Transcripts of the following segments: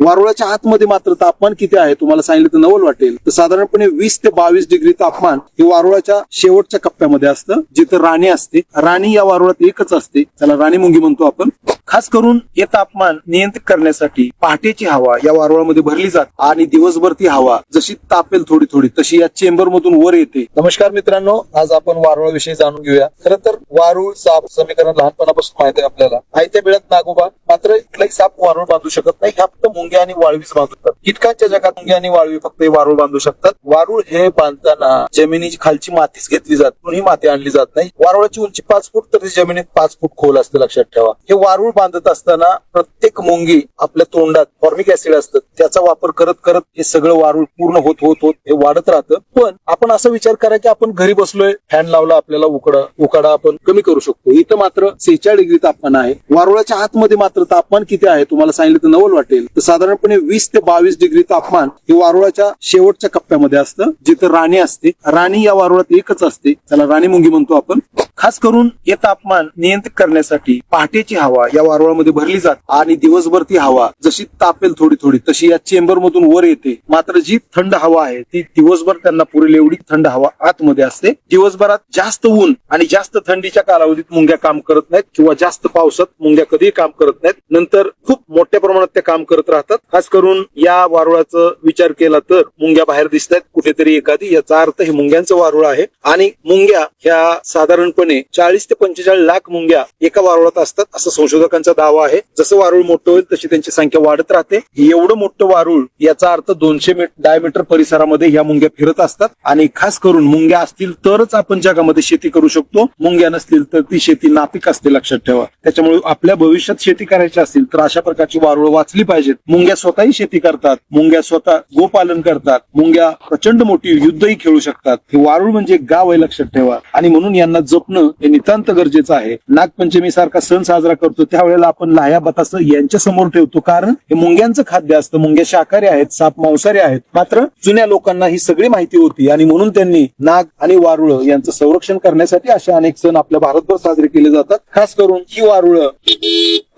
वारुळाच्या आतमध्ये मात्र तापमान किती आहे तुम्हाला सांगितलं तर नवल वाटेल. तर साधारणपणे 20 ते 22 डिग्री तापमान हे वारुळाच्या शेवटच्या कप्प्यामध्ये असतं, जिथं राणी असते. राणी या वारुळात एकच असते, त्याला राणी मुंगी म्हणतो आपण. खास करून हे तापमान नियंत्रित करण्यासाठी पहाटेची हवा या वारुळामध्ये भरली जाते आणि दिवसभर ती हवा जशी तापेल थोडी थोडी तशी या चेंबर मधून वर येते. नमस्कार मित्रांनो, आज आपण वारुळाविषयी जाणून घेऊया. खरं तर वारुळ साप समीकरण लहानपणापासून माहिती आहे आपल्याला. आयत्या बिळात नागोबा, मात्र कुठलाही साप वारुळ बांधू शकत नाही. ह्या फक्त मुंग्या आणि वाळवीच बांधतात. कीटकांच्या जगात मुंग्या आणि वाळवी फक्त हे वारुळ बांधू शकतात. वारुळ हे बांधताना जमिनीची खालची मातीच घेतली जात, कोणी माती आणली जात नाही. वारुळाची उंची 5 फूट तर जमिनीत 5 फूट खोल असते, लक्षात ठेवा. हे वारुळ बांधत असताना प्रत्येक मुंगी आपल्या तोंडात फॉर्मिक ऍसिड असतं, त्याचा वापर करत करत हे सगळं वारुळ पूर्ण होत होत होत हे वाढत राहतं. पण आपण असा विचार करा की आपण घरी बसलोय, फॅन लावला, आपल्याला उकाडा आपण कमी करू शकतो. इथं मात्र 46 डिग्री तापमान आहे. वारुळाच्या आतमध्ये मात्र तापमान किती आहे तुम्हाला सांगितलं तर नवल वाटेल. तर साधारणपणे 20 ते 22 डिग्री तापमान हे वारुळाच्या शेवटच्या कप्प्यामध्ये असतं, जिथं राणी असते. राणी या वारुळात एकच असते, त्याला राणी मुंगी म्हणतो आपण. खास करून हे तापमान नियंत्रित करण्यासाठी पहाटेची हवा या वारुळामध्ये भरली जाते आणि दिवसभर ती हवा जशी तापेल थोडी थोडी तशी या चेंबर मधून वर येते. मात्र जी थंड हवा आहे ती दिवसभर त्यांना पुरेल एवढी थंड हवा आतमध्ये असते. दिवसभरात जास्त ऊन आणि जास्त थंडीच्या कालावधीत मुंग्या काम करत नाहीत किंवा जास्त पावसात मुंग्या कधीही काम करत नाहीत. नंतर खूप मोठ्या प्रमाणात ते काम करत राहतात. खास करून या वारुळाचा विचार केला तर मुंग्या बाहेर दिसत आहेत कुठेतरी एखादी, याचा अर्थ हे मुंग्यांचं वारुळ आहे. आणि मुंग्या ह्या साधारणपणे 40 ते 45 लाख मुंग्या एका वारुळात असतात असं संशोधकांचा दावा आहे. जसं वारुळ मोठं होईल तशी त्यांची संख्या वाढत राहते. एवढं मोठं वारुळ याचा अर्थ 200 डायमीटर परिसरामध्ये ह्या मुंग्या फिरत असतात. आणि खास करून मुंग्या असतील तरच आपण जगामध्ये शेती करू शकतो, मुंग्या नसतील तर ती शेती नापीक असते, लक्षात ठेवा. त्याच्यामुळे आपल्या भविष्यात शेती करायची असेल तर अशा प्रकारची वारुळ वाचली पाहिजेत. मुंग्या स्वतःही शेती करतात, मुंग्या स्वतः गोपालन करतात, मुंग्या प्रचंड मोठी युद्धही खेळू शकतात. हे वारुळ म्हणजे गाव आहे, लक्षात ठेवा. आणि म्हणून यांना जपणं हे नितांत गरजेचं आहे. नागपंचमी सारखा सण साजरा करतो त्यावेळेला आपण लाह्या बतासं यांच्या समोर ठेवतो, कारण हे मुंग्यांचं खाद्य असतं. मुंग्या शाकाहारी आहेत, साप मांसाहारी आहेत. मात्र जुन्या लोकांना ही सगळी माहिती होती आणि म्हणून त्यांनी नाग आणि वारुळ यांचं संरक्षण करण्यासाठी असे अनेक सण आपल्या भारतभर साजरे केले जातात. खास करून ही वारुळ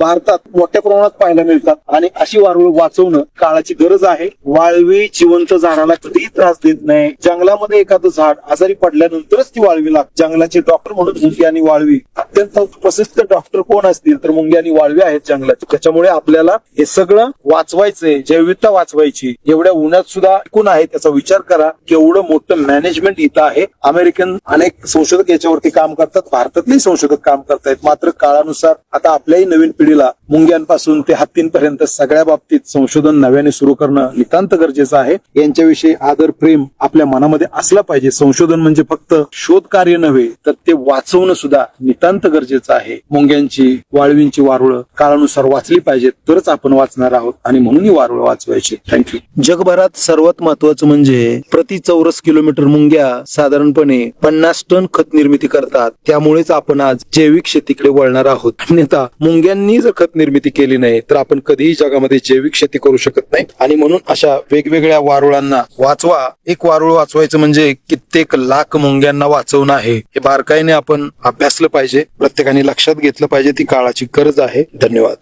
भारतात मोठ्या प्रमाणात पाहायला मिळतात आणि अशी वारुळ वाचवणं काळाची गरज आहे. वाळवी जिवंत झाडाला कधीही त्रास देत नाही. जंगलामध्ये एखादं झाड आजारी पडल्यानंतरच ती वाळवी लागते. जंगलाचे डॉक्टर म्हणून मुंगी आणि वाळवी अत्यंत प्रसिद्ध डॉक्टर कोण असतील तर मुंगी आणि वाळवी आहेत जंगलाचे. त्याच्यामुळे आपल्याला हे सगळं वाचवायचंय, जैविकता वाचवायची. एवढ्या उन्हात सुद्धा कोण आहे त्याचा विचार करा. केवढं मोठं मॅनेजमेंट इथं आहे. अमेरिकन अनेक संशोधक याच्यावरती काम करतात, भारतातले संशोधक काम करतायत. मात्र काळानुसार आता आपल्याही नवीन पिढीला मुंग्यांपासून ते हत्तींपर्यंत सगळ्या बाबतीत संशोधन नव्याने सुरू करणं नितांत गरजेचं आहे. यांच्याविषयी आदर प्रेम आपल्या मनामध्ये असला पाहिजे. संशोधन म्हणजे फक्त शोध कार्य नव्हे तर ते वाचवणं सुद्धा नितांत गरजेचं आहे. मुंग्यांची, वाळवींची वारुळ काळानुसार वाचली पाहिजेत तरच आपण वाचणार आहोत आणि म्हणून ही वारुळ वाचवायची. थँक्यू. जगभरात सर्वात महत्वाचं म्हणजे प्रति चौरस किलोमीटर मुंग्या साधारणपणे 50 टन खत निर्मिती करतात. त्यामुळेच आपण आज जैविक शेतीकडे वळणार आहोत. अन्यथा मुंग्यांनी जर खत निर्मिती केली नाही तर आपण कधीही जगामध्ये जैविक शेती करू शकत नाही. आणि म्हणून अशा वेगवेगळ्या वारुळांना वाचवा. एक वारुळ वाचवायचं म्हणजे कित्येक लाख मुंग्यांना वाचवणं आहे. हे बारकाईने आपण अभ्यासलं पाहिजे, प्रत्येकाने लक्षात घेतलं पाहिजे. ती काळाची गरज आहे. धन्यवाद.